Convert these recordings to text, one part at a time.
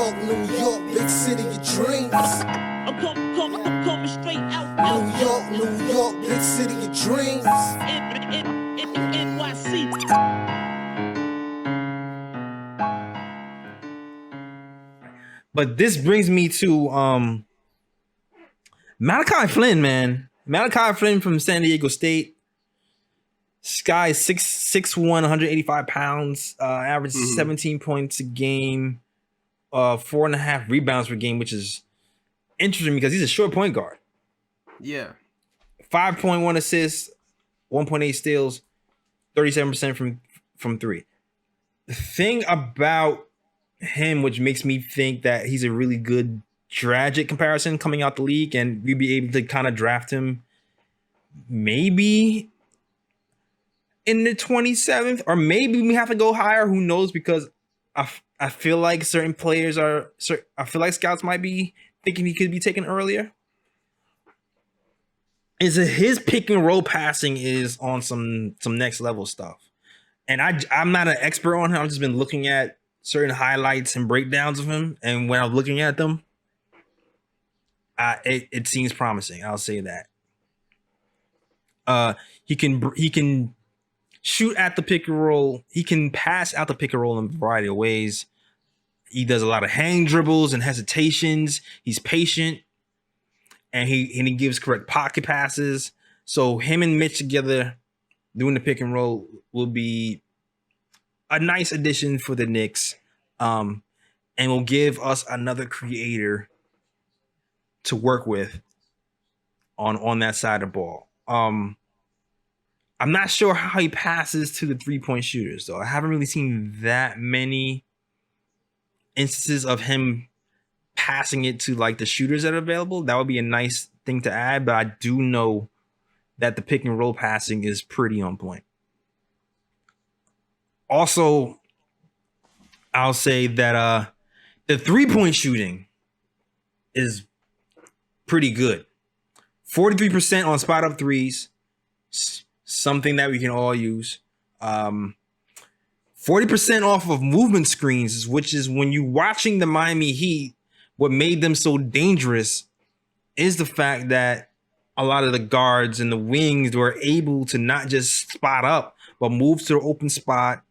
York, big city of dreams. I'm coming straight out. New York, big city of dreams. NYC. But this brings me to Malachi Flynn, man. Malachi Flynn from San Diego State. This guy is 6'1", 185 pounds, averages 17 points a game, 4.5 rebounds per game, which is interesting because he's a short point guard. Yeah. 5.1 assists, 1.8 steals, 37% from three. The thing about him, which makes me think that he's a really good Dragic comparison coming out the league, and we'd be able to kind of draft him maybe in the 27th, or maybe we have to go higher. Who knows? Because I feel like certain players I feel like scouts might be thinking he could be taken earlier. His pick and roll passing is on some next level stuff, and I'm not an expert on him. I've just been looking at certain highlights and breakdowns of him, and when I'm looking at them, it seems promising. I'll say that. He can shoot at the pick and roll. He can pass out the pick and roll in a variety of ways. He does a lot of hang dribbles and hesitations. He's patient, and he gives correct pocket passes. So him and Mitch together doing the pick and roll will be a nice addition for the Knicks, and will give us another creator to work with on that side of the ball. I'm not sure how he passes to the 3-point shooters, though. I haven't really seen that many instances of him passing it to like the shooters that are available. That would be a nice thing to add, but I do know that the pick and roll passing is pretty on point. Also, I'll say that the 3-point shooting is pretty good. 43% on spot up threes. Something that we can all use. 40% off of movement screens, which is when you're watching the Miami Heat, what made them so dangerous is the fact that a lot of the guards and the wings were able to not just spot up, but move to the open spot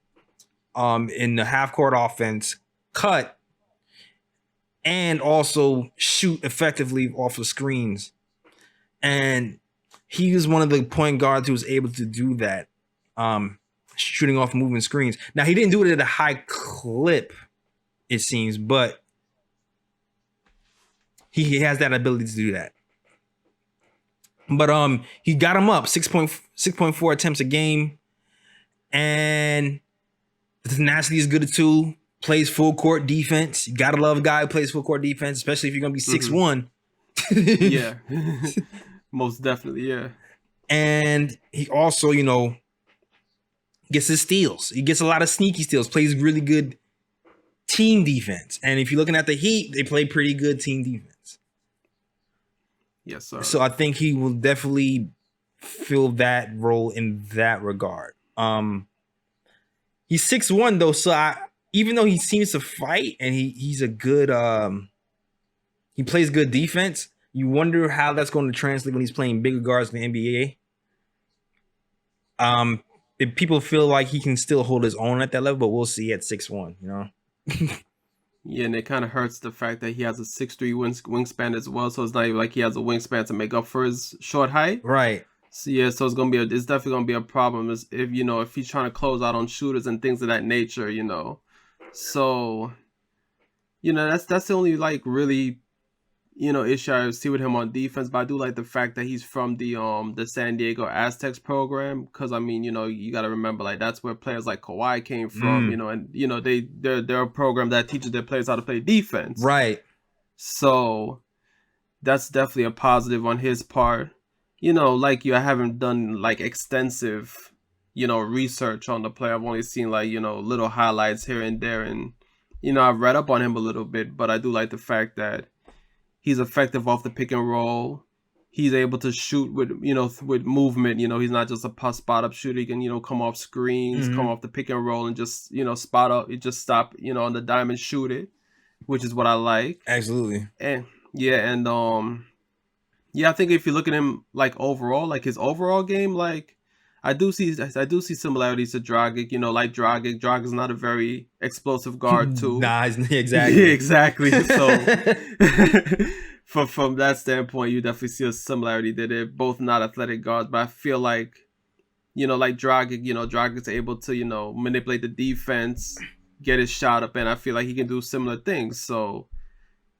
in the half-court offense, cut, and also shoot effectively off of screens. And he was one of the point guards who was able to do that, shooting off moving screens. Now, he didn't do it at a high clip, it seems, but he has that ability to do that. But he got him up 6.4 attempts a game, and the tenacity is good too. Plays full court defense. You gotta love a guy who plays full court defense, especially if you're gonna be 6'1". Yeah. Most definitely, yeah. And he also, gets his steals. He gets a lot of sneaky steals, plays really good team defense. And if you're looking at the Heat, they play pretty good team defense. Yes, sir. So I think he will definitely fill that role in that regard. He's 6'1", though, so even though he seems to fight and he's a good he plays good defense, you wonder how that's going to translate when he's playing bigger guards in the NBA. If people feel like he can still hold his own at that level, but we'll see at 6'1", Yeah, and it kind of hurts the fact that he has a 6'3" wingspan as well, so it's not even like he has a wingspan to make up for his short height. Right. So yeah, so it's definitely gonna be a problem if he's trying to close out on shooters and things of that nature, So, that's the only really issue I see with him on defense. But I do like the fact that he's from the San Diego Aztecs program, because you got to remember that's where players like Kawhi came from, and they're a program that teaches their players how to play defense. Right. So that's definitely a positive on his part. I haven't done extensive, research on the player. I've only seen little highlights here and there, and I've read up on him a little bit, but I do like the fact that he's effective off the pick and roll. He's able to shoot with movement. He's not just a spot up shooter. He can, come off screens, come off the pick and roll and just, spot up, just stop, on the dime and shoot it. which is what I like. Absolutely. And yeah, and yeah, I think if you look at him like overall, like his overall game, like I do see similarities to Dragic. You know, like Dragic's not a very explosive guard too. Nah, exactly. Yeah, exactly. So from that standpoint, you definitely see a similarity there. They're both not athletic guards, but I feel like, you know, like Dragic, you know, Dragic's able to, you know, manipulate the defense, get his shot up, and I feel like he can do similar things. So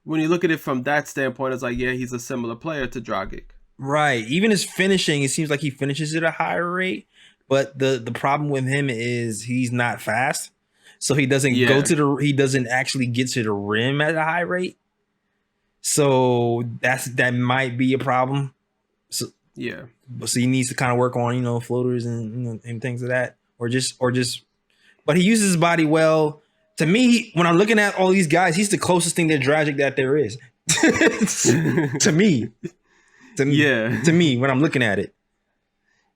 when you look at it from that standpoint, it's like, yeah, he's a similar player to Dragic. Right. Even his finishing, it seems like he finishes at a higher rate. But the problem with him is he's not fast. So he doesn't he doesn't actually get to the rim at a high rate. So that might be a problem. So yeah. So he needs to kind of work on, you know, floaters and, you know, and things of that. Or just but he uses his body well. To me, when I'm looking at all these guys, he's the closest thing to Dragic that there is. to me. To me, when I'm looking at it.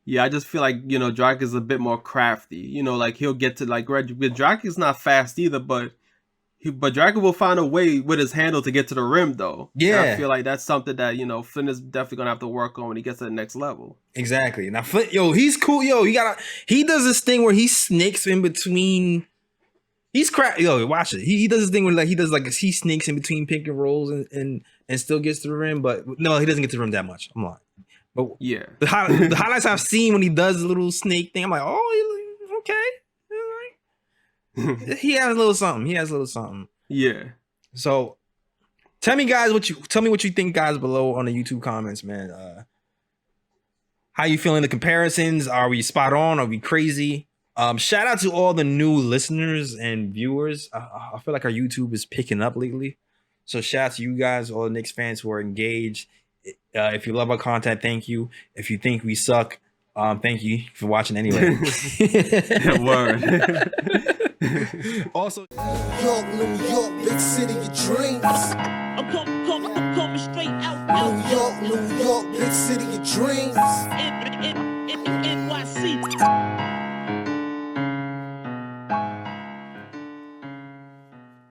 Yeah, I just feel like, you know, Dragic is a bit more crafty. You know, like he'll get to like Dragic is not fast either, but Dragic will find a way with his handle to get to the rim though. Yeah. And I feel like that's something that, you know, Flynn is definitely gonna have to work on when he gets to the next level. Exactly. Now Flynn, he's cool. He does this thing where he snakes in between. He's watch it. He does this thing where he sneaks in between pick and rolls and still gets to the rim, but no, he doesn't get to the rim that much. I'm lying. But yeah, the highlights I've seen when he does the little snake thing, I'm like, oh, okay. He has a little something. Yeah. So tell me what you think, guys, below on the YouTube comments, man. How you feeling the comparisons? Are we spot on? Are we crazy? Shout out to all the new listeners and viewers. I feel like our YouTube is picking up lately. So shout out to you guys, all the Knicks fans who are engaged. If you love our content, thank you. If you think we suck, thank you for watching anyway. Word. Also, New York, big city of dreams. I'm coming straight out. New York, big city of dreams. NYC.